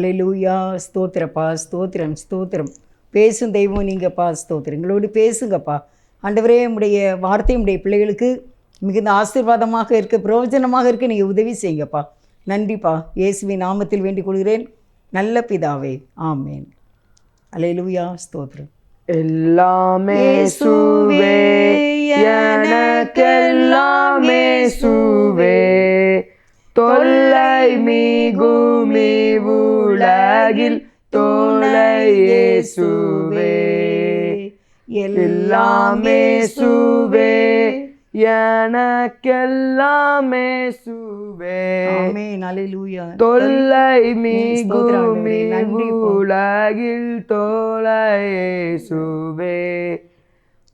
அல்லேலூயா. ஸ்தோத்திரப்பா, ஸ்தோத்திரம் ஸ்தோத்திரம். பேசும் தெய்வம் நீங்கப்பா, ஸ்தோத்திரம். எங்களோடு பேசுங்கப்பா ஆண்டவரே. உடைய வார்த்தை உடைய பிள்ளைகளுக்கு மிகுந்த ஆசீர்வாதமாக இருக்க, பிரயோஜனமாக இருக்க நீங்கள் உதவி செய்யுங்கப்பா. நன்றிப்பா, இயேசுவின் நாமத்தில் வேண்டிக் கொள்கிறேன் நல்ல பிதாவே, ஆமேன். அல்லேலூயா, ஸ்தோத்திரம். எல்லாமே சுவே எனக்கெல்லாமே சுவே, தொல்லை மிகுமி உலகில் தொலை இயேசுவே. எல்லாமே சுவே எனக்கெல்லாமே சுவே, ஆமென். அல்லேலூயா. தொல்லை மிகுமி உலகில் தொலை இயேசுவே.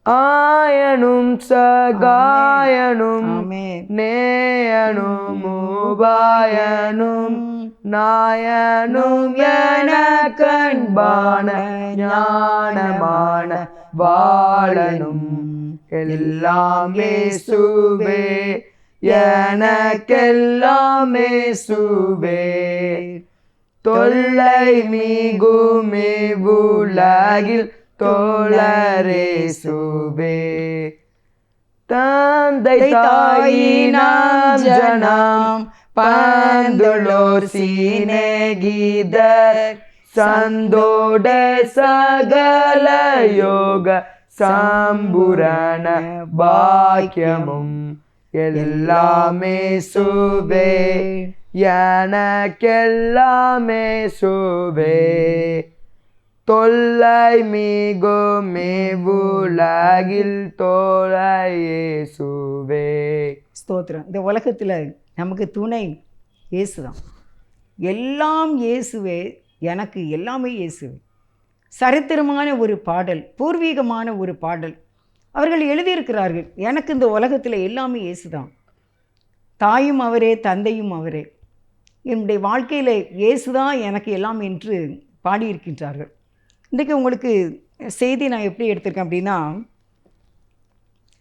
ஆயனும் சகாயனும் நேயனும் உபாயனும் நாயனும் எனக்கன்பான ஞானமான வாழனும், எல்லாமே சுவே எனக்கெல்லாமே சுவே, தொல்லை மிகுமி உலகில் தோழரே சுவே. தந்தை தாயினாம் ஜனம் பந்துளோர் சிநேகிதர் சந்தோட சகல யோக சம்பூரண பாக்கியமும், எல்லாமே சுவே எனக்கெல்லாமே சுவே, தொல்லை மிகுமி உலகில் தொலை இயேசுவே. ஸ்தோத்திரம். இந்த உலகத்தில் நமக்கு துணை இயேசு தான். எல்லாம் இயேசுவே, எனக்கு எல்லாமே இயேசுவே. சரித்திரமான ஒரு பாடல், பூர்வீகமான ஒரு பாடல் அவர்கள் எழுதியிருக்கிறார்கள். எனக்கு இந்த உலகத்தில் எல்லாமே இயேசு தான். தாயும் அவரே, தந்தையும் அவரே. என்னுடைய வாழ்க்கையில் இயேசு தான் எனக்கு எல்லாம் என்று பாடியிருக்கின்றார்கள். இன்றைக்கி உங்களுக்கு செய்தி நான் எப்படி எடுத்திருக்கேன் அப்படின்னா,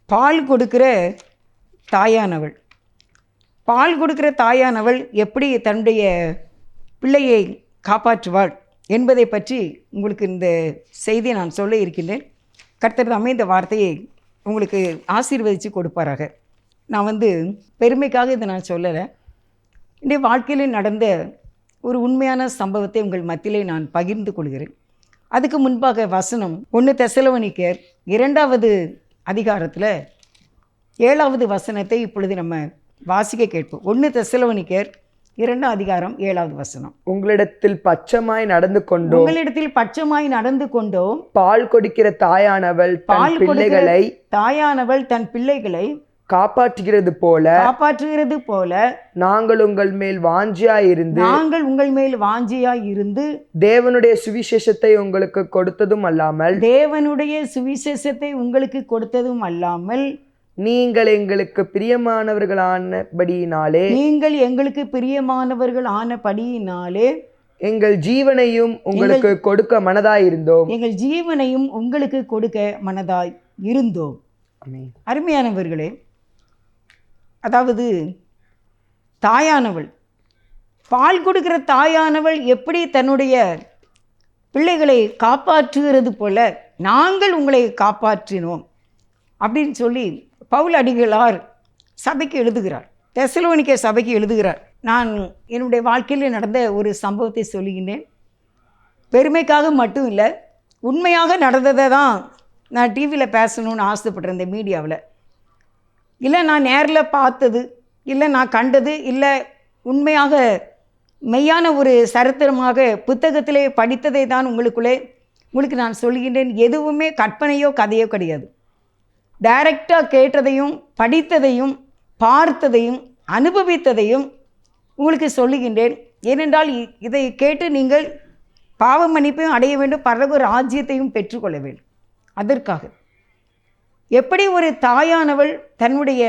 பால் கொடுக்கிற தாயானவள், பால் கொடுக்கிற தாயானவள் எப்படி தன்னுடைய பிள்ளையை காப்பாற்றுவாள் என்பதை பற்றி உங்களுக்கு இந்த செய்தியை நான் சொல்ல இருக்கின்றேன். கர்த்தர் தாமே இந்த வார்த்தையை உங்களுக்கு ஆசீர்வதித்து கொடுப்பாராக. நான் பெருமைக்காக இதை நான் சொல்லலை. இன்றைய வாழ்க்கையில் நடந்த ஒரு உண்மையான சம்பவத்தை உங்கள் மத்தியிலே நான் பகிர்ந்து கொள்கிறேன். அதுக்கு முன்பாக வசனம் 1 தெசலோனிக்கேயர் 2வது அதிகாரத்தில் 7வது வசனத்தை இப்பொழுது நம்ம வாசிக்க கேட்போம். 1 தெசலோனிக்கேயர் 2ம் அதிகாரம் 7வது வசனம். உங்களிடத்தில் பட்சமாய் நடந்து கொண்டோம், உங்களிடத்தில் பட்சமாய் நடந்து கொண்டோம். பால் கொடுக்கிற தாயானவள் தன் பிள்ளைகளை காப்பாற்றுகிறது போல நாங்கள் உங்கள் மேல் வாஞ்சியாய் இருந்து தேவனுடைய சுவிசேஷத்தை உங்களுக்கு கொடுத்ததும் அல்லாமல் நீங்கள் எங்களுக்கு பிரியமானவர்களானபடியினாலே எங்கள் ஜீவனையும் உங்களுக்கு கொடுக்க மனதாய் இருந்தோம். அருமையானவர்களே, அதாவது தாயானவள், பால் கொடுக்கிற தாயானவள் எப்படி தன்னுடைய பிள்ளைகளை காப்பாற்றுகிறது போல நாங்கள் உங்களை காப்பாற்றினோம் அப்படின்னு சொல்லி பவுல் அடிகளார் சபைக்கு எழுதுகிறார், தெசலோனிக்கே சபைக்கு எழுதுகிறார். நான் என்னுடைய வாழ்க்கையில் நடந்த ஒரு சம்பவத்தை சொல்லுகின்றேன். பெருமைக்காக மட்டும் இல்லை, உண்மையாக நடந்ததை தான் நான் டிவியில் பேசணும்னு ஆசைப்படுறேன். இந்த மீடியாவில் இல்லை நான் நேரில் பார்த்தது, இல்லை நான் கண்டது, இல்லை உண்மையாக மெய்யான ஒரு சரித்திரமாக புத்தகத்திலே படித்ததை தான் உங்களுக்கு நான் சொல்கின்றேன். எதுவுமே கற்பனையோ கதையோ கிடையாது. டைரெக்டாக கேட்டதையும் படித்ததையும் பார்த்ததையும் அனுபவித்ததையும் உங்களுக்கு சொல்லுகின்றேன். ஏனென்றால் இதை கேட்டு நீங்கள் பாவ மன்னிப்பையும் அடைய வேண்டும், பரலோக ராஜ்யத்தையும் பெற்றுக்கொள்ள வேண்டும். அதற்காக எப்படி ஒரு தாயானவள் தன்னுடைய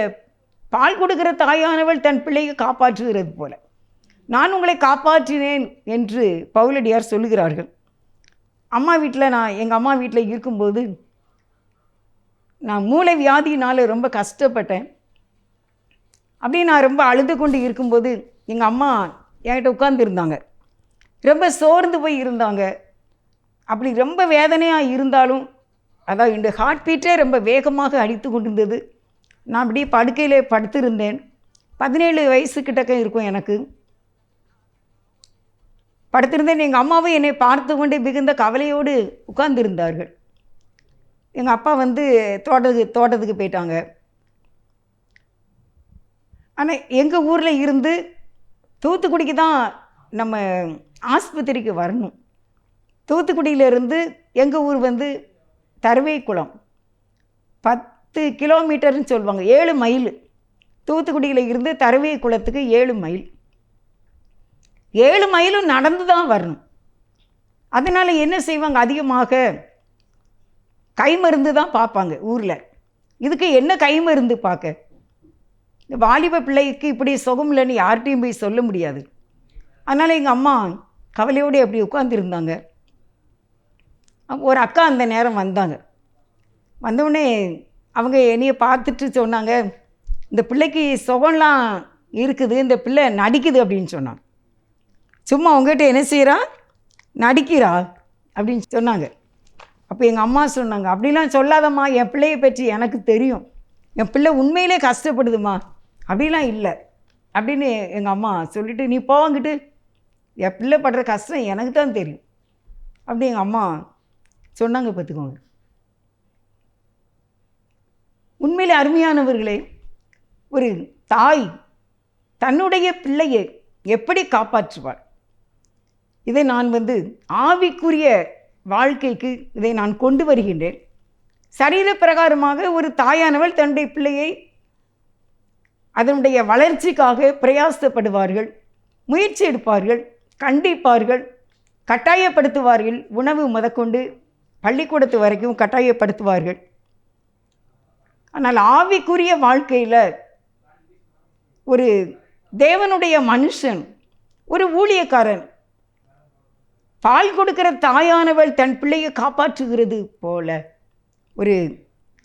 பால் கொடுக்கிற தாயானவள் தன் பிள்ளையை காப்பாற்றுகிறது போல நான் உங்களை காப்பாற்றினேன் என்று பவுலடியார் சொல்லுகிறார்கள். எங்கள் அம்மா வீட்டில் இருக்கும்போது நான் மூளை வியாதியினால் ரொம்ப கஷ்டப்பட்டேன். அப்படியே நான் ரொம்ப அழுது கொண்டு இருக்கும்போது எங்கள் அம்மா என்கிட்ட உட்கார்ந்துருந்தாங்க. ரொம்ப சோர்ந்து போய் இருந்தாங்க. அப்படி ரொம்ப வேதனையாக இருந்தாலும், அதாவது என்னுடைய ஹார்ட் பீட்டே ரொம்ப வேகமாக அடித்து கொண்டிருந்தது. நான் அப்படியே படுக்கையிலே படுத்திருந்தேன். 17 வயசு கிட்டக்க இருக்கும் எனக்கு. படுத்திருந்தேன். எங்கள் அம்மாவும் என்னை பார்த்து கொண்டே மிகுந்த கவலையோடு உட்கார்ந்திருந்தார்கள். எங்கள் அப்பா வந்து தோட்டத்துக்கு போயிட்டாங்க. ஆனால் எங்கள் ஊரில் இருந்து தூத்துக்குடிக்கு தான் நம்ம ஆஸ்பத்திரிக்கு வரணும். தூத்துக்குடியிலேருந்து எங்கள் ஊர் வந்து தருவைக்குளம் 10 கிலோமீட்டர்னு சொல்லுவாங்க, 7 மைல். தூத்துக்குடியில் இருந்து தருவைக்குளத்துக்கு 7 மைல். 7 மைலும் நடந்து தான் வரணும். அதனால் என்ன செய்வாங்க, அதிகமாக கை மருந்து தான் பார்ப்பாங்க ஊரில். இதுக்கு என்ன கை மருந்து பார்க்க? இந்த வாலிப பிள்ளைக்கு இப்படி சுகம் இல்லைன்னு யார்கிட்டையும் போய் சொல்ல முடியாது. அதனால் எங்கள் அம்மா கவலையோடு அப்படி உட்காந்துருந்தாங்க. ஒரு அக்கா அந்த நேரம் வந்தாங்க. வந்தவுடனே அவங்க என்னையை பார்த்துட்டு சொன்னாங்க, இந்த பிள்ளைக்கு சுகம்லாம் இருக்குது, இந்த பிள்ளை நடிக்குது அப்படின்னு சொன்னாங்க. சும்மா உங்ககிட்ட என்ன செய்கிறா, நடிக்கிறா அப்படின்னு சொன்னாங்க. அப்போ எங்கள் அம்மா சொன்னாங்க, அப்படிலாம் சொல்லாதம்மா, என் பிள்ளையை பற்றி எனக்கு தெரியும், என் பிள்ளை உண்மையிலே கஷ்டப்படுதுமா, அப்படிலாம் இல்லை அப்படின்னு எங்கள் அம்மா சொல்லிவிட்டு, நீ போவாங்கிட்டு, என் பிள்ளை படுற கஷ்டம் எனக்கு தான் தெரியும் அப்படி எங்கள் அம்மா சொன்னாங்க. பார்த்துக்கோங்க, உண்மையிலே அருமையானவர்களே, ஒரு தாய் தன்னுடைய பிள்ளையை எப்படி காப்பாற்றுவார்? இதை நான் வந்து ஆவிக்குரிய வாழ்க்கைக்கு இதை நான் கொண்டு வருகின்றேன். சரீர பிரகாரமாக ஒரு தாயானவள் தன்னுடைய பிள்ளையை அதனுடைய வளர்ச்சிக்காக பிரயாசப்படுவார்கள், முயற்சி எடுப்பார்கள், கண்டிப்பார்கள், கட்டாயப்படுத்துவார்கள். உணவு முதற்கொண்டு பள்ளிக்கூடத்து வரைக்கும் கட்டாயப்படுத்துவார்கள். ஆனால் ஆவிக்குரிய வாழ்க்கையில் ஒரு தேவனுடைய மனுஷன், ஒரு ஊழியக்காரன், பால் கொடுக்கிற தாயானவள் தன் பிள்ளையை காப்பாற்றுகிறது போல ஒரு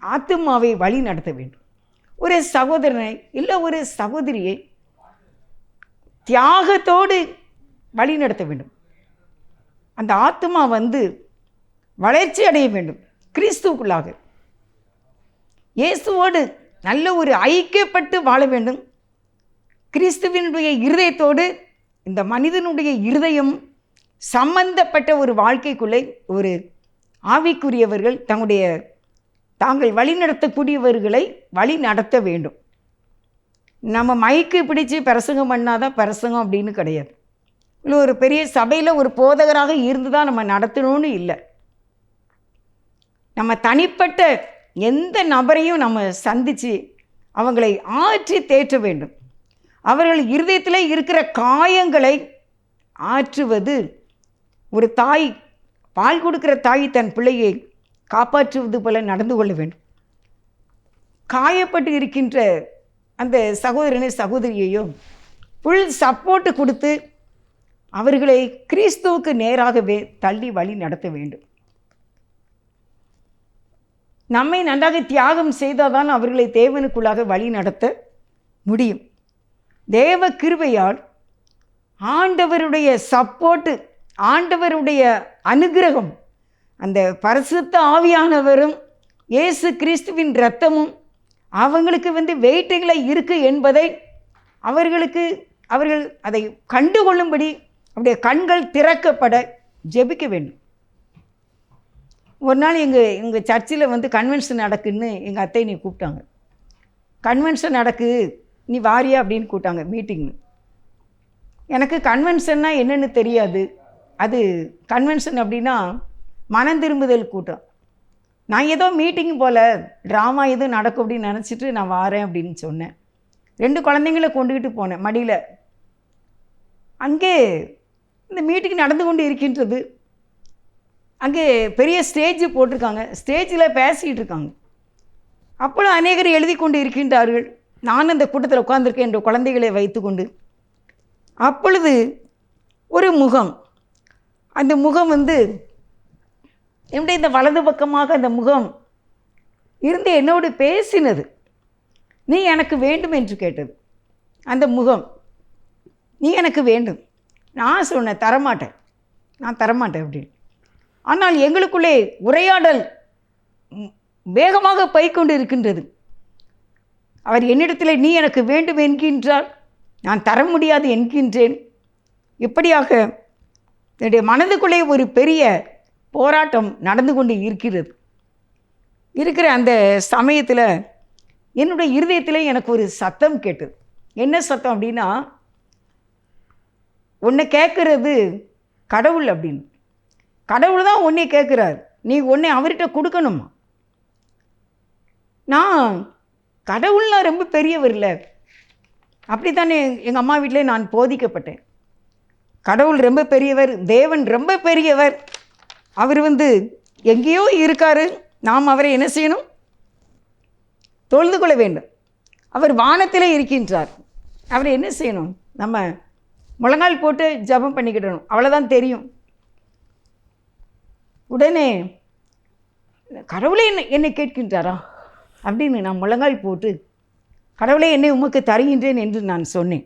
ஆத்துமாவை வழி நடத்த வேண்டும். ஒரு சகோதரனை இல்லை ஒரு சகோதரியை தியாகத்தோடு வழி நடத்த வேண்டும். அந்த ஆத்துமா வந்து வளர்ச்சி அடைய வேண்டும். கிறிஸ்துவுக்குள்ளாக இயேசுவோடு நல்ல ஒரு ஐக்கியப்பட்டு வாழ வேண்டும். கிறிஸ்துவினுடைய இருதயத்தோடு இந்த மனிதனுடைய இருதயம் சம்பந்தப்பட்ட ஒரு வாழ்க்கைக்குள்ளே ஒரு ஆவிக்குரியவர்கள் தாங்கள் வழி நடத்தக்கூடியவர்களை வழி நடத்த வேண்டும். நம்ம மைக்கு பிடிச்சி பிரசங்கம் பண்ணாதான் பிரசங்கம் அப்படின்னு கிடையாது. இல்லை ஒரு பெரிய சபையில் ஒரு போதகராக இருந்து தான் நம்ம நடத்தணும்னு இல்லை. நம்ம தனிப்பட்ட எந்த நபரையும் நம்ம சந்தித்து அவங்களை ஆற்றி தேற்ற வேண்டும். அவர்கள் இருதயத்தில் இருக்கிற காயங்களை ஆற்றுவது ஒரு தாய், பால் கொடுக்கிற தாய் தன் பிள்ளையை காப்பாற்றுவது போல நடந்து கொள்ள வேண்டும். காயப்பட்டு இருக்கின்ற அந்த சகோதரனை சகோதரியையோ ஃபுல் சப்போர்ட்டு கொடுத்து அவர்களை கிறிஸ்துவுக்கு நேராகவே தள்ளி வழி நடத்த வேண்டும். நம்மை நன்றாக தியாகம் செய்தால்தான் அவர்களை தேவனுக்குள்ளாக வழி நடத்த முடியும். தேவ கிருபையால் ஆண்டவருடைய சப்போர்ட்டு, ஆண்டவருடைய அனுகிரகம், அந்த பரிசுத்த ஆவியானவரும் இயேசு கிறிஸ்துவின் இரத்தமும் அவங்களுக்கு வந்து வெயிட்டுகளை இருக்குது என்பதை அவர்கள் அதை கண்டுகொள்ளும்படி அவருடைய கண்கள் திறக்கப்பட ஜெபிக்க வேண்டும். ஒரு நாள் எங்கள் சர்ச்சில் வந்து கன்வென்ஷன் நடக்குன்னு எங்கள் அத்தை நீ கூப்பிட்டாங்க. கன்வென்ஷன் நடக்கு, நீ வாரியா அப்படின்னு கூப்பிட்டாங்க மீட்டிங்னு. எனக்கு கன்வென்ஷன்னா என்னென்னு தெரியாது. அது கன்வென்ஷன் அப்படின்னா மனம் திரும்புதல் கூட்டம். நான் ஏதோ மீட்டிங் போல் ட்ராமா எதுவும் நடக்கும் அப்படின்னு நினச்சிட்டு நான் வாரேன் அப்படின்னு சொன்னேன். 2 குழந்தைங்களை கொண்டுக்கிட்டு போனேன் மடியில். அங்கே இந்த மீட்டிங் நடந்து கொண்டு இருக்கின்றது. அங்கே பெரிய ஸ்டேஜ் போட்டிருக்காங்க, ஸ்டேஜில் பேசிகிட்டு இருக்காங்க. அப்பொழுது அநேகர் எழுதி கொண்டு இருக்கின்றார்கள். நான் அந்த கூட்டத்தில் உட்கார்ந்துருக்கேன் என்ற குழந்தைகளை வைத்து கொண்டு. அப்பொழுது ஒரு முகம், அந்த முகம் வந்து என்னுடைய இந்த வலது பக்கமாக அந்த முகம் இருந்து என்னோடு பேசினது. நீ எனக்கு வேண்டும் என்று கேட்டது. அந்த முகம், நீ எனக்கு வேண்டும். நான் சொன்னேன், தரமாட்டேன். நான் தரமாட்டேன் அப்படின்னு. ஆனால் எங்களுக்குள்ளே உரையாடல் வேகமாக போய்க்கொண்டு இருக்கின்றது. அவர் என்னிடத்தில் நீ எனக்கு வேண்டும் என்கின்றார், நான் தர முடியாது என்கின்றேன். இப்படியாக என்னுடைய மனதுக்குள்ளே ஒரு பெரிய போராட்டம் நடந்து கொண்டு இருக்கிற அந்த சமயத்தில் என்னுடைய இருதயத்தில் எனக்கு ஒரு சத்தம் கேட்டது. என்ன சத்தம் அப்படின்னா, உன்னை கேட்குறது கடவுள் அப்படின்னு. கடவுள் தான் உன்னை கேட்குறாரு, நீ உன்னை அவர்கிட்ட கொடுக்கணுமா? நான் கடவுள்னா ரொம்ப பெரியவர் இல்லை, அப்படி தானே எங்கள் அம்மா வீட்டிலே நான் போதிக்கப்பட்டேன். கடவுள் ரொம்ப பெரியவர், தேவன் ரொம்ப பெரியவர், அவர் எங்கேயோ இருக்காரு, நாம் அவரை என்ன செய்யணும்? தொழுது கொள்ள வேண்டும். அவர் வானத்திலே இருக்கின்றார், அவரை என்ன செய்யணும்? நம்ம முழங்கால் போட்டு ஜெபம் பண்ணிக்கிடணும், அவ்வளோதான் தெரியும். உடனே கடவுளே என்னை கேட்கின்றாரா அப்படின்னு நான் முழங்கால் போட்டு, கடவுளே என்னை உமக்கு தருகின்றேன் என்று நான் சொன்னேன்.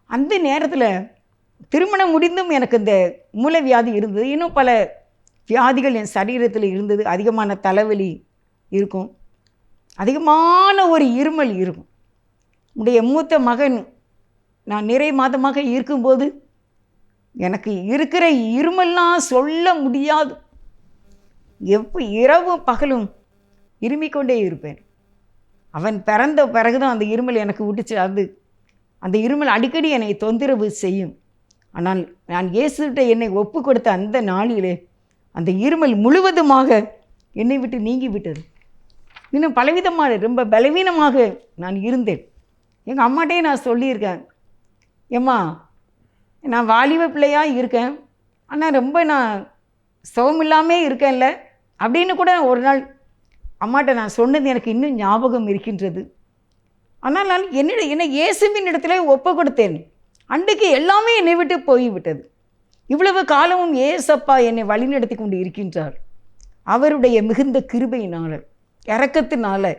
அந்த நேரத்தில் திருமணம் முடிந்தும் எனக்கு இந்த மூலவியாதி இருந்தது, இன்னும் பல வியாதிகள் என் சரீரத்தில் இருந்தது. அதிகமான தலைவலி இருக்கும், அதிகமான ஒரு இருமல் இருக்கும். உடைய மூத்த மகன் நான் நிறை மாதமாக இருக்கும்போது எனக்கு இருக்கிற இருமல்லாம் சொல்ல முடியாது. இரவும் பகலும் இருமிக்கொண்டே இருப்பேன். அவன் பிறந்த பிறகுதான் அந்த இருமல் எனக்கு விட்டுச்சு. அந்த இருமல் அடிக்கடி என்னை தொந்தரவு செய்யும். ஆனால் நான் இயேசுகிட்ட என்னை ஒப்பு கொடுத்த அந்த நாளிலே அந்த இருமல் முழுவதுமாக என்னை விட்டு நீங்கி விட்டது. இன்னும் பலவிதமான ரொம்ப பலவீனமாக நான் இருந்தேன். எங்கள் அம்மாட்டே நான் சொல்லியிருக்கேன், ஏம்மா நான் வாலிப பிள்ளையாக இருக்கேன், ஆனால் ரொம்ப நான் சுகமில்லாமே இருக்கேன்ல அப்படின்னு கூட ஒரு நாள் அம்மாட்ட நான் சொன்னது எனக்கு இன்னும் ஞாபகம் இருக்கின்றது. ஆனால் நான் என்னை இயேசுவின் இடத்துல ஒப்பு கொடுத்தேன். அன்றைக்கு எல்லாமே என்னை விட்டு போய்விட்டது. இவ்வளவு காலமும் ஏசப்பா என்னை வழிநடத்தி கொண்டு இருக்கின்றார். அவருடைய மிகுந்த கிருபையினால், இரக்கத்தினால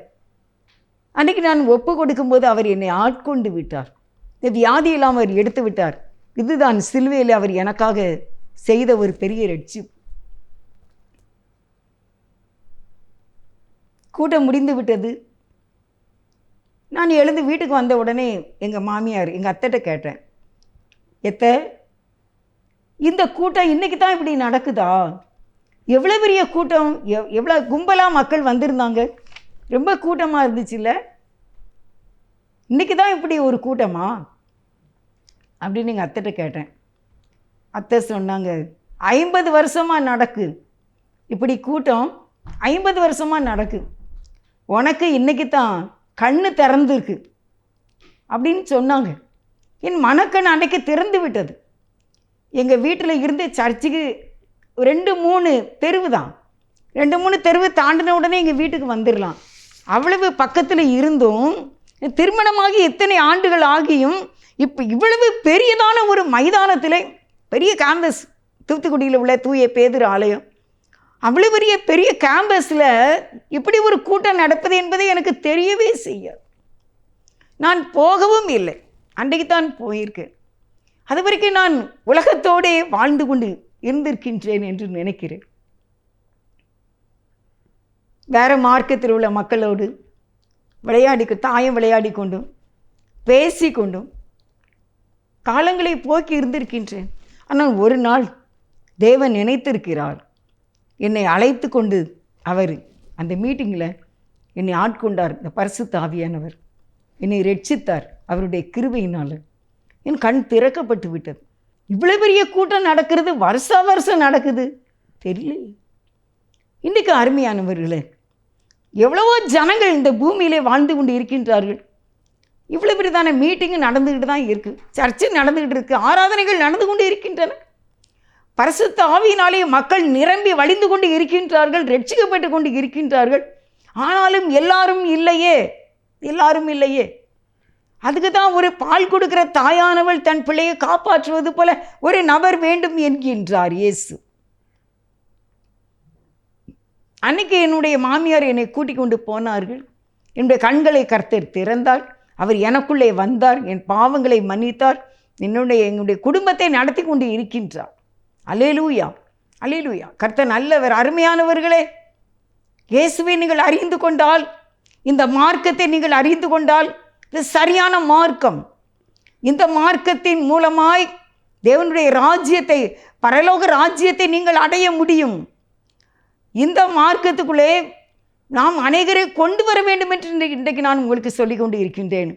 அன்றைக்கி நான் ஒப்பு கொடுக்கும்போது அவர் என்னை ஆட்கொண்டு விட்டார். இந்த வியாதியெல்லாம் அவர் எடுத்து விட்டார். இதுதான் சிலுவையில் அவர் எனக்காக செய்த ஒரு பெரிய ரட்சிப்பு. கூட்டம் முடிந்து விட்டது. நான் எழுந்து வீட்டுக்கு வந்த உடனே எங்கள் மாமியார் எங்கள் அத்தைட்ட கேட்டேன், இந்த கூட்டம் இன்றைக்கி தான் இப்படி நடக்குதா? எவ்வளோ பெரிய கூட்டம், எவ்வளோ கும்பலாக மக்கள் வந்திருந்தாங்க, ரொம்ப கூட்டமாக இருந்துச்சுல்ல, இன்றைக்கி தான் இப்படி ஒரு கூட்டமா அப்படின்னு எங்கள் அத்தைட்ட கேட்டேன். அத்தை சொன்னாங்க, 50 வருஷமாக நடக்கு இப்படி கூட்டம், 50 வருஷமாக நடக்கு, உனக்கு இன்றைக்கி தான் கண்ணு திறந்துருக்கு அப்படின்னு சொன்னாங்க. என் மனக்கண் அன்றைக்கு திறந்து விட்டது. எங்கள் வீட்டில் இருந்து சர்ச்சுக்கு 2-3 தெருவு தான், 2-3 தெருவு தாண்டின உடனே எங்கள் வீட்டுக்கு வந்துடலாம். அவ்வளவு பக்கத்தில் இருந்தும், திருமணமாகி இத்தனை ஆண்டுகள் ஆகியும் இப்போ இவ்வளவு பெரியதான ஒரு மைதானத்தில், பெரிய கேம்பஸ், தூத்துக்குடியில் உள்ள தூய பேதுரு ஆலயம், அவ்வளோ பெரிய கேம்பஸில் இப்படி ஒரு கூட்டம் நடப்பது என்பதை எனக்கு தெரியவே செய்யாது. நான் போகவும் இல்லை, அன்றைக்கு தான் போயிருக்கேன். அது வரைக்கும் நான் உலகத்தோடே வாழ்ந்து கொண்டு இருந்திருக்கின்றேன் என்று நினைக்கிறேன். வேறு மார்க்கத்தில் உள்ள மக்களோடு தாயம் விளையாடி கொண்டும் பேசி கொண்டும் காலங்களை போக்கி இருந்திருக்கின்றேன். ஆனால் ஒரு நாள் தேவன் நினைத்திருக்கிறார், என்னை அழைத்து கொண்டு அவர் அந்த மீட்டிங்கில் என்னை ஆட்கொண்டார். இந்த பரிசுத்த ஆவியானவர் என்னை ரட்சித்தார். அவருடைய கிருபையினால் என் கண் திறக்கப்பட்டு விட்டது. இவ்வளோ பெரிய கூட்டம் நடக்கிறது, வருஷம் நடக்குது தெரியல. இன்றைக்கு அருமையானவர்களே, எவ்வளவோ ஜனங்கள் இந்த பூமியிலே வாழ்ந்து கொண்டு இருக்கின்றார்கள். இவ்வளோ பெரியதான மீட்டிங்கு நடந்துக்கிட்டு தான் இருக்குது, சர்ச்சு நடந்துக்கிட்டு இருக்குது, ஆராதனைகள் நடந்து கொண்டு இருக்கின்றன. பரிசுத்த ஆவியினாலே மக்கள் நிரம்பி வழிந்து கொண்டு இருக்கின்றார்கள், ரட்சிக்கப்பட்டு கொண்டு இருக்கின்றார்கள். ஆனாலும் எல்லாரும் இல்லையே. அதுக்கு தான் ஒரு பால் கொடுக்கிற தாயானவள் தன் பிள்ளையை காப்பாற்றுவது போல ஒரு நபர் வேண்டும் என்கின்றார் இயேசு. அன்னைக்கு என்னுடைய மாமியார் என்னை கூட்டிக் கொண்டு போனார்கள். என்னுடைய கண்களை கர்த்தர் திறந்தார். அவர் எனக்குள்ளே வந்தார், என் பாவங்களை மன்னித்தார், எங்களுடைய குடும்பத்தை நடத்தி கொண்டு இருக்கின்றார். அல்லேலூயா, அல்லேலூயா. கர்த்தர் நல்லவர். அருமையானவர்களே, இயேசுவை நீங்கள் அறிந்து கொண்டால், இந்த மார்க்கத்தை நீங்கள் அறிந்து கொண்டால், இது சரியான மார்க்கம். இந்த மார்க்கத்தின் மூலமாய் தேவனுடைய ராஜ்யத்தை, பரலோக ராஜ்யத்தை நீங்கள் அடைய முடியும். இந்த மார்க்கத்துக்குள்ளே நாம் அநேகரை கொண்டு வர வேண்டும் என்று இன்றைக்கு நான் உங்களுக்கு சொல்லிக் கொண்டு இருக்கின்றேன்.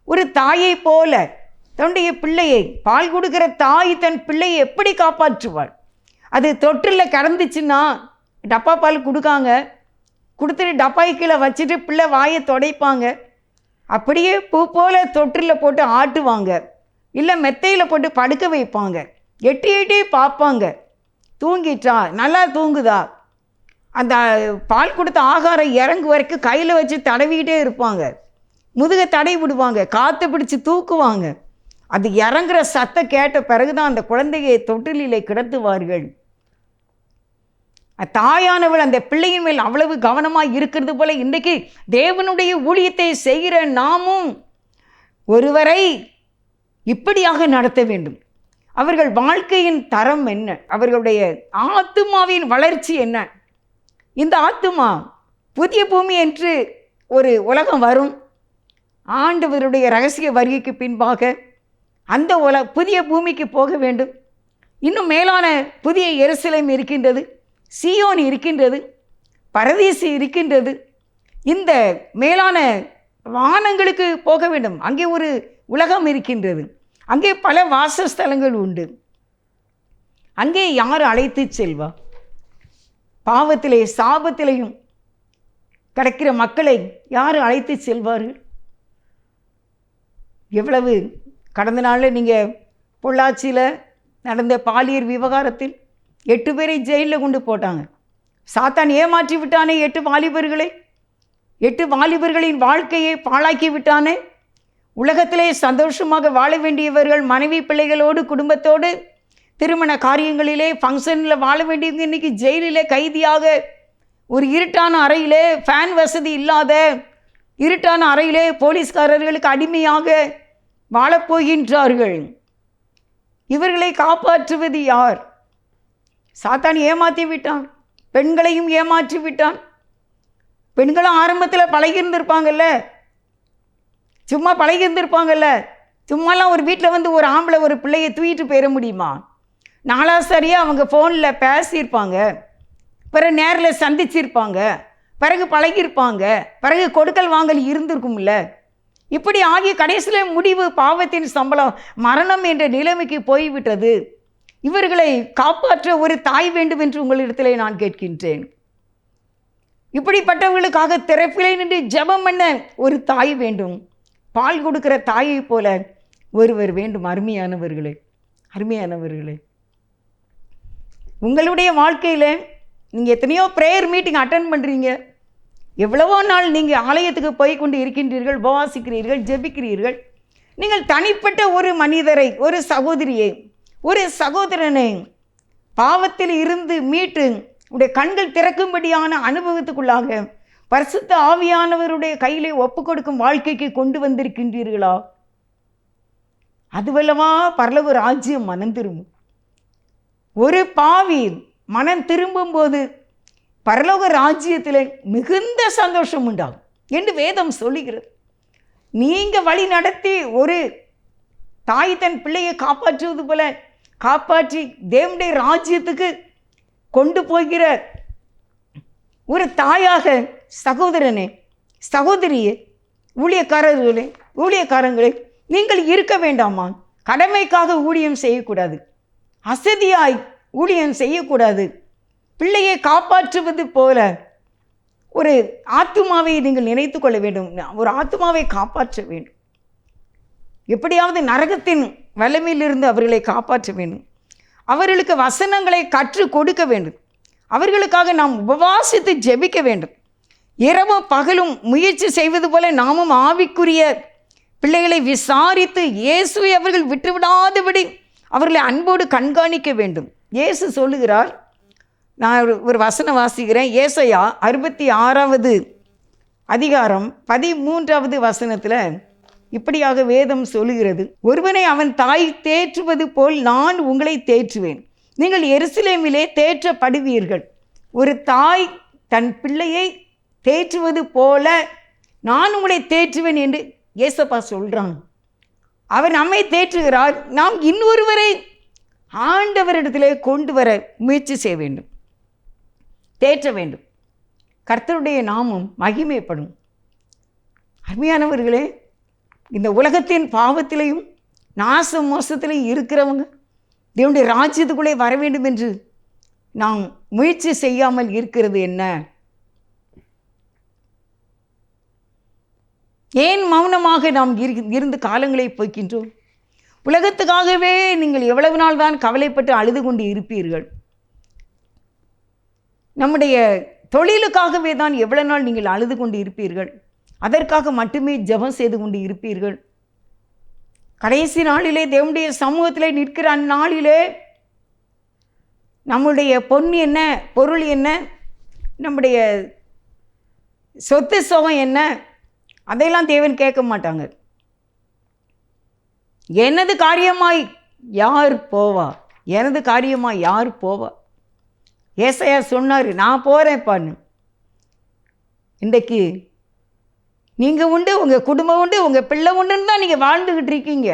ஒரு தாயை போல தன்னுடைய பிள்ளையை, பால் கொடுக்கிற தாய் தன் பிள்ளையை எப்படி காப்பாற்றுவாள்? அது தொட்டில் கிடந்துச்சுன்னா டப்பா பால் கொடுக்காங்க, கொடுத்துட்டு டப்பாய் கீழே வச்சுட்டு பிள்ளை வாயை துடைப்பாங்க. அப்படியே பூ போல் தொட்டில் போட்டு ஆட்டுவாங்க, இல்லை மெத்தையில் போட்டு படுக்க வைப்பாங்க, எட்டி எட்டி பார்ப்பாங்க. தூங்கிட்டா, நல்லா தூங்குதா, அந்த பால் கொடுத்த ஆகாரம் இறங்கு வரைக்கும் கையில் வச்சு தடவிக்கிட்டே இருப்பாங்க, முதுகை தடவி விடுவாங்க, காற்று பிடிச்சி தூக்குவாங்க. அது இறங்குற சத்தம் கேட்ட பிறகுதான் அந்த குழந்தையை தொட்டிலே கிடத்துவார்கள். தாயானவள் அந்த பிள்ளையின் மேல் அவ்வளவு கவனமாக இருக்கிறது போல இன்றைக்கு தேவனுடைய ஊழியத்தை செய்கிற நாமும் ஒருவரை இப்படியாக நடத்த வேண்டும். அவர்கள் வாழ்க்கையின் தரம் என்ன? அவர்களுடைய ஆத்துமாவின் வளர்ச்சி என்ன? இந்த ஆத்துமா புதிய பூமி என்று ஒரு உலகம் வரும். ஆண்டவருடைய இரகசிய வருகைக்கு பின்பாக அந்த புதிய பூமிக்கு போக வேண்டும். இன்னும் மேலான புதிய எருசலேம் இருக்கின்றது, சீயோன் இருக்கின்றது, பரதீசு இருக்கின்றது. இந்த மேலான வானங்களுக்கு போக வேண்டும். அங்கே ஒரு உலகம் இருக்கின்றது, அங்கே பல வாசஸ்தலங்கள் உண்டு. அங்கே யார் அழைத்து செல்வா? பாவத்திலே சாபத்திலையும் கிடைக்கிற மக்களை யார் அழைத்து செல்வார்கள்? எவ்வளவு கடந்த நாளில் நீங்கள் பொள்ளாச்சியில் நடந்த பாலியல் விவகாரத்தில் 8 பேரை ஜெயிலில் கொண்டு போட்டாங்க. சாத்தான் ஏமாற்றி விட்டானே 8 வாலிபர்களை, 8 வாலிபர்களின் வாழ்க்கையை பாழாக்கி விட்டானே. உலகத்திலே சந்தோஷமாக வாழ வேண்டியவர்கள் மனைவி பிள்ளைகளோடு குடும்பத்தோடு திருமண காரியங்களிலே ஃபங்க்ஷனில் வாழ வேண்டியவங்க இன்றைக்கி ஜெயிலிலே கைதியாக ஒரு இருட்டான அறையிலே, ஃபேன் வசதி இல்லாத இருட்டான அறையிலே போலீஸ்காரர்களுக்கு அடிமையாக வாழப்போகின்றார்கள். இவர்களை காப்பாற்றுவது யார்? சாத்தான் ஏமாற்றி விட்டான், பெண்களையும் ஏமாற்றி விட்டான். பெண்களும் ஆரம்பத்தில் பழகியிருந்திருப்பாங்கல்ல, சும்மா பழகியிருந்திருப்பாங்கல்ல. சும்மாலாம் ஒரு வீட்டில் வந்து ஒரு ஆம்பளை ஒரு பிள்ளையை தூக்கிட்டு போயிட முடியுமா? நாளாசரியாக அவங்க ஃபோனில் பேசியிருப்பாங்க, பிறகு நேரில் சந்திச்சிருப்பாங்க, பிறகு பழகியிருப்பாங்க, பிறகு கொடுக்கல் வாங்கல் இருந்திருக்கும்ல. இப்படி ஆகிய கடைசியில் முடிவு பாவத்தின் சம்பளம் மரணம் என்ற நிலைமைக்கு போய்விட்டது. இவர்களை காப்பாற்ற ஒரு தாய் வேண்டும் என்று உங்களிடத்திலே நான் கேட்கின்றேன். இப்படிப்பட்டவர்களுக்காக திறப்பிலே நின்று ஜெபம் பண்ண ஒரு தாய் வேண்டும். பால் கொடுக்கிற தாயை போல ஒருவர் வேண்டும். அருமையானவர்களே, அருமையானவர்களே, உங்களுடைய வாழ்க்கையில் நீங்கள் எத்தனையோ ப்ரேயர் மீட்டிங் அட்டன் பண்ணுறீங்க, எவ்வளவோ நாள் நீங்கள் ஆலயத்துக்கு போய் கொண்டு இருக்கின்றீர்கள், உபவாசிக்கிறீர்கள், ஜெபிக்கிறீர்கள். நீங்கள் தனிப்பட்ட ஒரு மனிதரை, ஒரு சகோதரியை, ஒரு சகோதரனை பாவத்தில் இருந்து மீட்டு உடைய கண்கள் திறக்கும்படியான அனுபவத்துக்குள்ளாக பரிசுத்த ஆவியானவருடைய கையிலே ஒப்பு கொடுக்கும் வாழ்க்கைக்கு கொண்டு வந்திருக்கின்றீர்களா? அதுவல்லவா பரலோக ராஜ்யம் மனம் திரும்பும். ஒரு பாவி மனம் திரும்பும் போது பரலோக ராஜ்யத்தில் மிகுந்த சந்தோஷம் உண்டாகும் என்று வேதம் சொல்லுகிறது. நீங்கள் வழி நடத்தி ஒரு தாய் தன் பிள்ளையை காப்பாற்றுவது போல காப்பாற்றி தேவனுடைய ராஜ்யத்துக்கு கொண்டு போகிற ஒரு தாயாக சகோதரனே, சகோதரியே, ஊழியக்காரங்களே நீங்கள் இருக்க வேண்டாமா? கடமைக்காக ஊழியம் செய்யக்கூடாது, அசதியாய் ஊழியம் செய்யக்கூடாது. பிள்ளையை காப்பாற்றுவது போல ஒரு ஆத்துமாவை நீங்கள் நினைத்து கொள்ள வேண்டும். ஒரு ஆத்துமாவை காப்பாற்ற வேண்டும். எப்படியாவது நரகத்தின் வல்லமையிலிருந்து அவர்களை காப்பாற்ற வேண்டும். அவர்களுக்கு வசனங்களை கற்றுக் கொடுக்க வேண்டும். அவர்களுக்காக நாம் உபவாசித்து ஜெபிக்க வேண்டும். இரவும் பகலும் முயற்சி செய்வது போல நாமும் ஆவிக்குரிய பிள்ளைகளை விசாரித்து இயேசுவை அவர்கள் விட்டுவிடாதபடி அவர்களை அன்போடு கண்காணிக்க வேண்டும். இயேசு சொல்லுகிறார், நான் ஒரு வசனம் வாசிக்கிறேன். ஏசாயா 66வது அதிகாரம் 13வது வசனத்தில் இப்படியாக வேதம் சொல்லுகிறது, ஒருவனை அவன் தாய் தேற்றுவது போல் நான் உங்களை தேற்றுவேன், நீங்கள் எருசலேமிலே தேற்றப்படுவீர்கள். ஒரு தாய் தன் பிள்ளையை தேற்றுவது போல நான் உங்களை தேற்றுவேன் என்று ஏசப்பா சொல்கிறான். அவர் நம்மை தேற்றுகிறார். நாம் இன்னொருவரை ஆண்டவரிடத்திலே கொண்டு வர முயற்சி செய்ய வேண்டும், தேற்ற வேண்டும். கர்த்தருடைய நாமம் மகிமைப்படும். அருமையானவர்களே, இந்த உலகத்தின் பாவத்திலையும் நாச மோசத்திலையும் இருக்கிறவங்க தேவனுடைய ராஜ்யத்துக்குள்ளே வர வேண்டும் என்று நாம் முயற்சி செய்யாமல் இருக்கிறது என்ன? ஏன் மௌனமாக நாம் இருந்து காலங்களை போய்க்கின்றோம்? உலகத்துக்காகவே நீங்கள் எவ்வளவு நாள் தான் கவலைப்பட்டு அழுது கொண்டு இருப்பீர்கள்? நம்முடைய தொழிலுக்காகவே தான் எவ்வளவு நாள் நீங்கள் அழுது கொண்டு இருப்பீர்கள்? அதற்காக மட்டுமே ஜெபம் செய்து கொண்டு இருப்பீர்கள்? கடைசி நாளிலே தேவனுடைய சமூகத்திலே நிற்கிற அந்நாளிலே நம்முடைய பொன் என்ன, பொருள் என்ன, நம்முடைய சொத்து சுகம் என்ன, அதையெல்லாம் தேவன் கேட்க மாட்டாங்க. எனது காரியமாய் யார் போவா, எனது காரியமாய் யார் போவா? ஏசாயா சொன்னார், நான் போகிறேன்ப்பான்னு. இன்றைக்கு நீங்கள் உண்டு, உங்கள் குடும்பம் உண்டு, உங்கள் பிள்ளை உண்டுன்னு தான் நீங்கள் வாழ்ந்துக்கிட்டு இருக்கீங்க.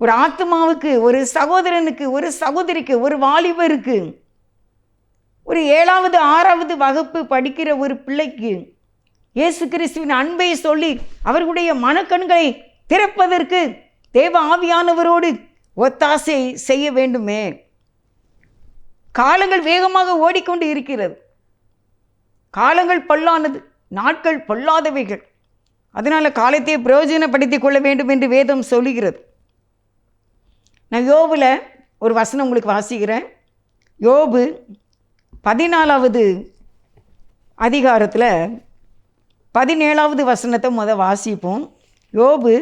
ஒரு ஆத்மாவுக்கு, ஒரு சகோதரனுக்கு, ஒரு சகோதரிக்கு, ஒரு வாலிபருக்கு, ஒரு 7வது 6வது வகுப்பு படிக்கிற ஒரு பிள்ளைக்கு இயேசு கிறிஸ்துவின் அன்பை சொல்லி அவர்களுடைய மனக்கண்களை திறப்பதற்கு தேவ ஆவியானவரோடு ஒத்தாசை செய்ய வேண்டுமே. காலங்கள் வேகமாக ஓடிக்கொண்டு இருக்கிறது. காலங்கள் பொல்லானது, நாட்கள் பொல்லாதவைகள். அதனால் காலத்தை பிரயோஜனப்படுத்திக் கொள்ள வேண்டும் என்று வேதம் சொல்லுகிறது. நான் யோபுல ஒரு வசனம் உங்களுக்கு வாசிக்கிறேன். யோபு 14வது அதிகாரத்தில் 17வது வசனத்தை வாசிப்போம். யோபு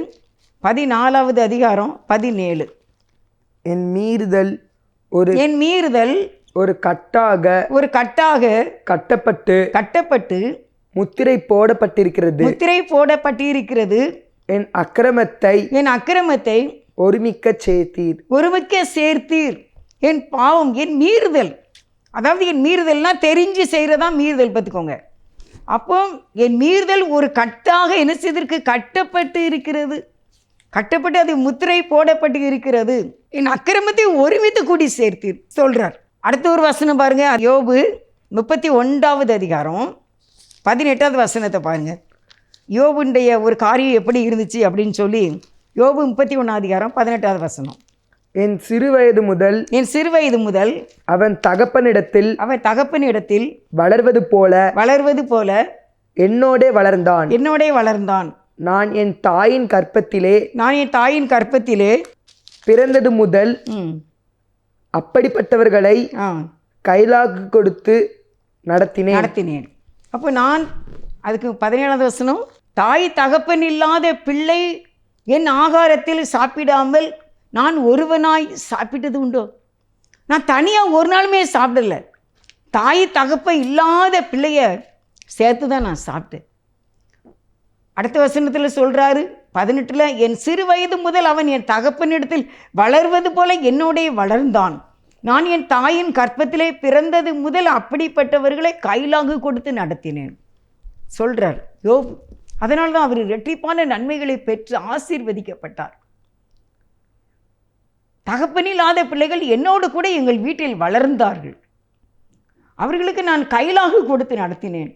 14வது அதிகாரம் 17. என் மீறுதல் ஒரு கட்டாக கட்டப்பட்டு முத்திரை போடப்பட்டிருக்கிறது. என் அக்கிரமத்தை ஒருமிக்க சேர்த்தீர். என் பாவம், என் மீறுதல், அதாவது என் மீறுதல்னா தெரிஞ்சு செய்கிறதா மீறுதல், பார்த்துக்கோங்க. அப்போ என் மீறுதல் ஒரு கட்டாக என்ன செய்திருக்கு? கட்டப்பட்டு இருக்கிறது. கட்டப்பட்டு அது முத்திரை போடப்பட்டு இருக்கிறது. என் அக்கிரமத்தை ஒருமித்து கூடி சேர்த்தீர் சொல்கிறார். அடுத்த ஒரு வசனம் பாருங்க. யோபு 31வது அதிகாரம் 18வது வசனத்தை பாருங்க. யோபுடைய ஒரு காரியம் எப்படி இருந்துச்சு அப்படின்னு சொல்லி யோபு 31 அதிகாரம் 18வது வசனம். என் சிறு வயது முதல் அவன் தகப்பனிடத்தில் வளர்வது போல என்னோடே வளர்ந்தான். நான் என் தாயின் கர்ப்பத்திலே பிறந்தது முதல் அப்படிப்பட்டவர்களை கைலாகு கொடுத்து நடத்தினேன். அப்போ நான் அதுக்கு 17வது வசனம், தாய் தகப்பன் இல்லாத பிள்ளை என் ஆகாரத்தில் சாப்பிடாமல் நான் ஒருவனாய் சாப்பிட்டது உண்டோ? நான் தனியாக ஒரு நாளுமே சாப்பிடல. தாய் தகப்பன் இல்லாத பிள்ளைய சேர்த்து தான் நான் சாப்பிட்டேன். அடுத்த வசனத்தில் சொல்கிறாரு 18, என் சிறு வயது முதல் அவன் என் தகப்பனிடத்தில் வளர்வது போல என்னோடே வளர்ந்தான். நான் என் தாயின் கற்பத்திலே பிறந்தது முதல் அப்படிப்பட்டவர்களை கைலாகு கொடுத்து நடத்தினேன் சொல்கிறார் யோபு. அதனால தான் அவர் இரட்டிப்பான நன்மைகளை பெற்று ஆசீர்வதிக்கப்பட்டார். தகப்பனில்லாத பிள்ளைகள் என்னோடு கூட எங்கள் வீட்டில் வளர்ந்தார்கள். அவர்களுக்கு நான் கைலாகு கொடுத்து நடத்தினேன்.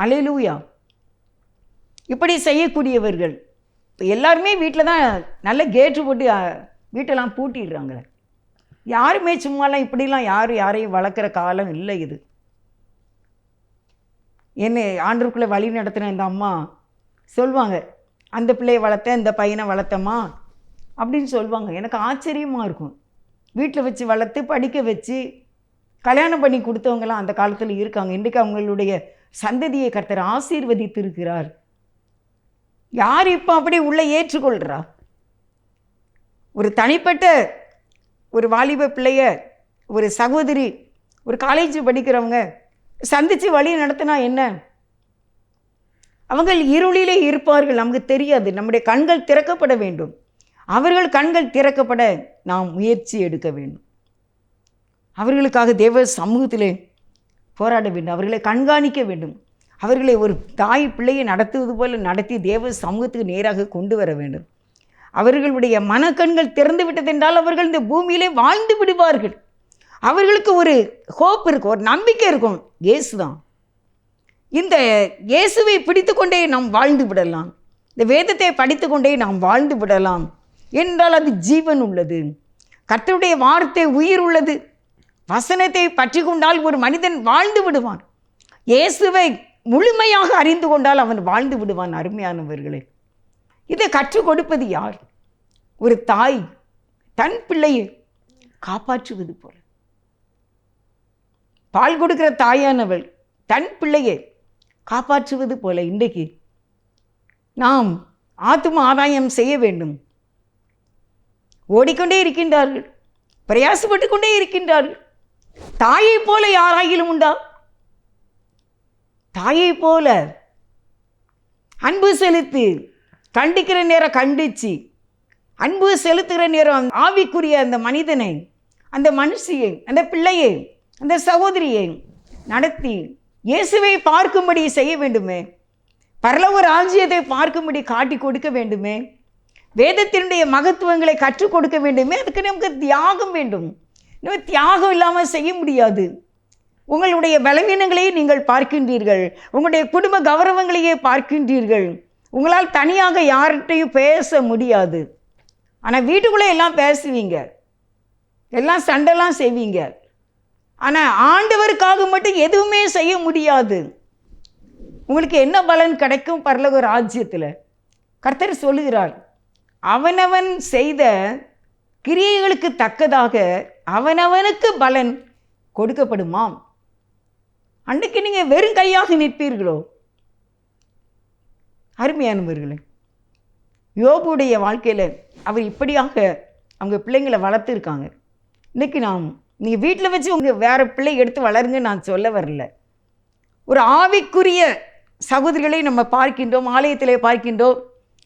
அல்லேலூயா. இப்படி செய்யக்கூடியவர்கள் எல்லாருமே வீட்டில் தான் நல்ல கேட்டு போட்டு வீட்டெல்லாம் பூட்டிடுறாங்க. யாருமே சும்மாலாம் இப்படிலாம் யாரையும் வளர்க்குற காலம் இல்லை. இது என்னை ஆண்டவருக்குள்ளே வழி நடத்தின இந்த அம்மா சொல்லுவாங்க, அந்த பிள்ளையை வளர்த்தேன், இந்த பையனை வளர்த்தம்மா அப்படின்னு சொல்லுவாங்க. எனக்கு ஆச்சரியமாக இருக்கும். வீட்டில் வச்சு வளர்த்து படிக்க வச்சு கல்யாணம் பண்ணி கொடுத்தவங்களாம் அந்த காலத்தில் இருக்காங்க. இன்றைக்கு அவங்களுடைய சந்ததியை கர்த்தர் ஆசீர்வதித்து இருக்கிறார். யார் இப்போ அப்படி உள்ளே ஏற்றுக்கொள்கிறா? ஒரு தனிப்பட்ட ஒரு வாலிப பிள்ளைய, ஒரு சகோதரி, ஒரு காலேஜ் படிக்கிறவங்க சந்தித்து வழி நடத்தினா என்ன? அவங்க இருளிலே இருப்பார்கள், நமக்கு தெரியாது. நம்முடைய கண்கள் திறக்கப்பட வேண்டும். அவர்கள் கண்கள் திறக்கப்பட நாம் முயற்சி எடுக்க வேண்டும். அவர்களுக்காக தேவ சமூகத்திலே போராட வேண்டும். அவர்களை கண்காணிக்க வேண்டும். அவர்களை ஒரு தாய் பிள்ளையை நடத்துவது போல நடத்தி தேவ சமூகத்துக்கு நேராக கொண்டு வர வேண்டும். அவர்களுடைய மனக்கண்கள் திறந்து விட்டதென்றால் அவர்கள் இந்த பூமியிலே வாழ்ந்து விடுவார்கள். அவர்களுக்கு ஒரு ஹோப் இருக்கும், ஒரு நம்பிக்கை இருக்கும். இயேசு தான். இந்த இயேசுவை பிடித்து கொண்டே நாம் வாழ்ந்து விடலாம். இந்த வேதத்தை படித்து கொண்டே நாம் வாழ்ந்து விடலாம் என்றால் அது ஜீவன் உள்ளது. கர்த்தருடைய வார்த்தை உயிர் உள்ளது. வசனத்தை பற்றி கொண்டால் ஒரு மனிதன் வாழ்ந்து விடுவான். இயேசுவை முழுமையாக அறிந்து கொண்டால் அவன் வாழ்ந்து விடுவான். அருமையானவர்களே, இதை கற்றுக் கொடுப்பது யார்? ஒரு தாய் தன் பிள்ளையை காப்பாற்றுவது போல. பால் கொடுக்கிற தாயானவள் தன் பிள்ளையை காப்பாற்றுவது போல இன்றைக்கு நாம் ஆத்தும ஆதாயம் செய்ய வேண்டும். ஓடிக்கொண்டே இருக்கின்றார்கள், பிரயாசப்பட்டு கொண்டே இருக்கின்றார்கள். தாயை போல யாராயிலும் உண்டா? தாயை போல அன்பு செலுத்தி, கண்டிக்கிற நேரம் கண்டிச்சு, அன்பு செலுத்துகிற நேரம் ஆவிக்குரிய அந்த மனிதனை, அந்த மனுஷியை, அந்த பிள்ளையை, அந்த சகோதரியை நடத்தி இயேசுவை பார்க்கும்படி செய்ய வேண்டுமே. பரலோக ராஜ்யத்தை பார்க்கும்படி காட்டி கொடுக்க வேண்டுமே. வேதத்தினுடைய மகத்துவங்களை கற்றுக் கொடுக்க வேண்டுமே. அதுக்கு நமக்கு தியாகம் வேண்டும். நம்ம தியாகம் இல்லாமல் செய்ய முடியாது. உங்களுடைய பலவீனங்களையே நீங்கள் பார்க்கின்றீர்கள், உங்களுடைய குடும்ப கௌரவங்களையே பார்க்கின்றீர்கள். உங்களால் தனியாக யார்கிட்டையும் பேச முடியாது. ஆனால் வீட்டுக்குள்ளே எல்லாம் பேசுவீங்க, எல்லாம் சண்டைலாம் செய்வீங்க. ஆனால் ஆண்டவருக்காக மட்டும் எதுவுமே செய்ய முடியாது. உங்களுக்கு என்ன பலன் கிடைக்கும் பரலோக ராஜ்யத்தில்? கர்த்தர் சொல்லுகிறார், அவனவன் செய்த கிரியைகளுக்கு தக்கதாக அவனவனுக்கு பலன் கொடுக்கப்படுமாம். அன்றைக்கு நீங்கள் வெறும் கையாக நிற்பீர்களோ? அருமையானவர்களே, யோபுடைய வாழ்க்கையில் அவர் இப்படியாக அவங்க பிள்ளைங்களை வளர்த்துருக்காங்க. இன்றைக்கி நீங்கள் வீட்டில் வச்சு உங்கள் வேறு பிள்ளை எடுத்து வளருங்க நான் சொல்ல வரல. ஒரு ஆவிக்குரிய சகோதரிகளை நம்ம பார்க்கின்றோம், ஆலயத்திலே பார்க்கின்றோம்,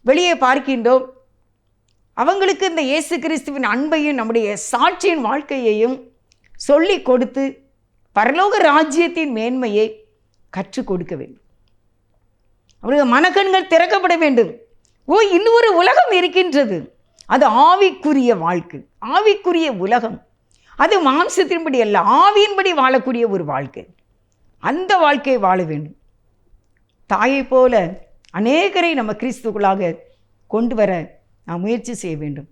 வெளியே பார்க்கின்றோம். அவங்களுக்கு இந்த இயேசு கிறிஸ்துவின் அன்பையும் நம்முடைய சாட்சியின் வாழ்க்கையையும் சொல்லி கொடுத்து பரலோக ராஜ்யத்தின் மேன்மையை கற்றுக் கொடுக்க வேண்டும். அவர்கள் மனக்கண்கள் திறக்கப்பட வேண்டும். இன்னொரு உலகம் இருக்கின்றது, அது ஆவிக்குரிய வாழ்க்கை, ஆவிக்குரிய உலகம். அது மாம்சத்தின்படி அல்ல, ஆவியின்படி வாழக்கூடிய ஒரு வாழ்க்கை. அந்த வாழ்க்கையை வாழ வேண்டும். தாயை போல அநேகரை நம்ம கிறிஸ்துக்குள்ளாக கொண்டு வர நாம் முயற்சி செய்ய வேண்டும்.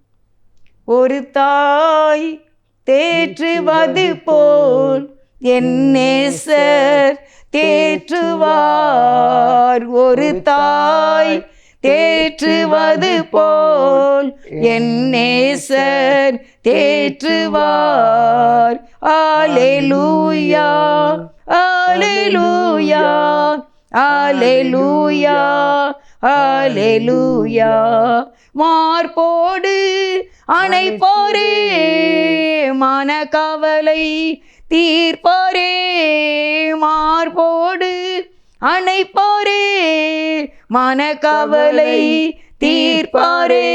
ஒரு தாய் தேற்றுவது போல் என் நேசர் தேற்றுவார். ஒரு தாய் தேற்றுவது போல் என் நேசர் தேற்றுவார். அல்லேலூயா, அல்லேலூயா, அல்லேலூயா, அல்லேலூயா. மார்போடு அணைப்பாரே, மனக்கவலை தீர்ப்பாரே. மார்போடு அணைப்பாரே, மனக்கவலை தீர்ப்பாரே.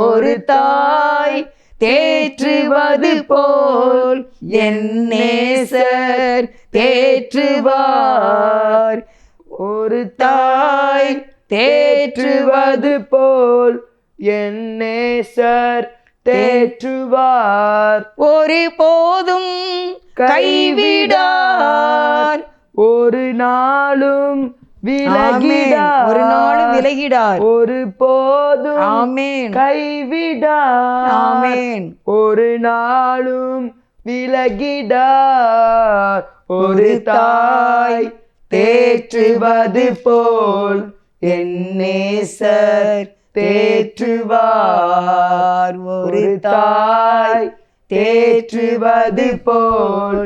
ஒரு தாய் தேற்றுவது போல் என் நேசர் தேற்றுவார். ஒரு தாய் தேற்றுவது போல் என் நேசர் தேற்றுவார். ஒரு போதும் கைவிடார், ஒரு நாளும் விலகிடார். ஒரு நாளும் விலகிடார், ஒரு போதும் ஆமென் கைவிடார். ஆமென். ஒரு நாளும் விலகிடார். ஒரு தாய் தேற்றுவது போல் என் நேசர் தேற்றுவார். ஒரு தாய் தேற்றுவது போல்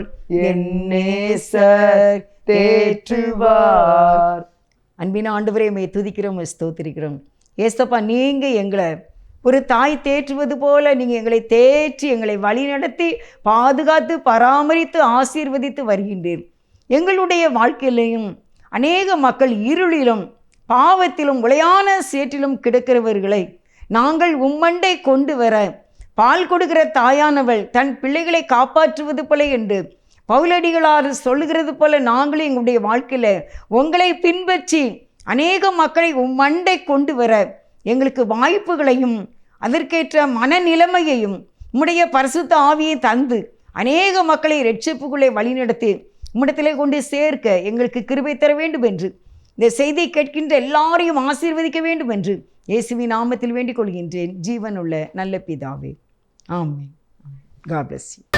என் நேசர் தேற்றுவார். அன்பின் ஆண்டவரே, உம்மை துதிக்கிறோம், ஸ்தோத்திரிக்கிறோம். ஏசப்பா, நீங்கள் எங்களை ஒரு தாய் தேற்றுவது போல நீங்கள் எங்களை தேற்றி எங்களை வழிநடத்தி பாதுகாத்து பராமரித்து ஆசீர்வதித்து வருகின்றீர். எங்களுடைய வாழ்க்கையிலையும் அநேக மக்கள் இருளிலும் பாவத்திலும் உளையான சேற்றிலும் கிடக்கிறவர்களை நாங்கள் உம்மண்டை கொண்டு வர பால் கொடுக்கிற தாயானவள் தன் பிள்ளைகளை காப்பாற்றுவது போல என்று பவுலடிகளார் சொல்லுகிறது போல நாங்களும் எங்களுடைய வாழ்க்கையில் உங்களை பின்பற்றி அநேக மக்களை உம்மண்டை கொண்டு வர எங்களுக்கு வாய்ப்புகளையும் அதற்கேற்ற மனநிலைமையையும் உம்முடைய பரிசுத்த ஆவியை தந்து அநேக மக்களை இரட்சிப்புக்குள்ளே வழிநடத்தி உம்மிடத்திலே கொண்டு சேர்க்க எங்களுக்கு கிருபை தர வேண்டும் என்று இந்த செய்தியை கேட்கின்ற எல்லாரையும் ஆசீர்வதிக்க வேண்டும் என்று இயேசுவின் நாமத்தில் வேண்டிக் கொள்கின்றேன். ஜீவனுள்ள நல்ல பிதாவே, ஆமென். God bless you.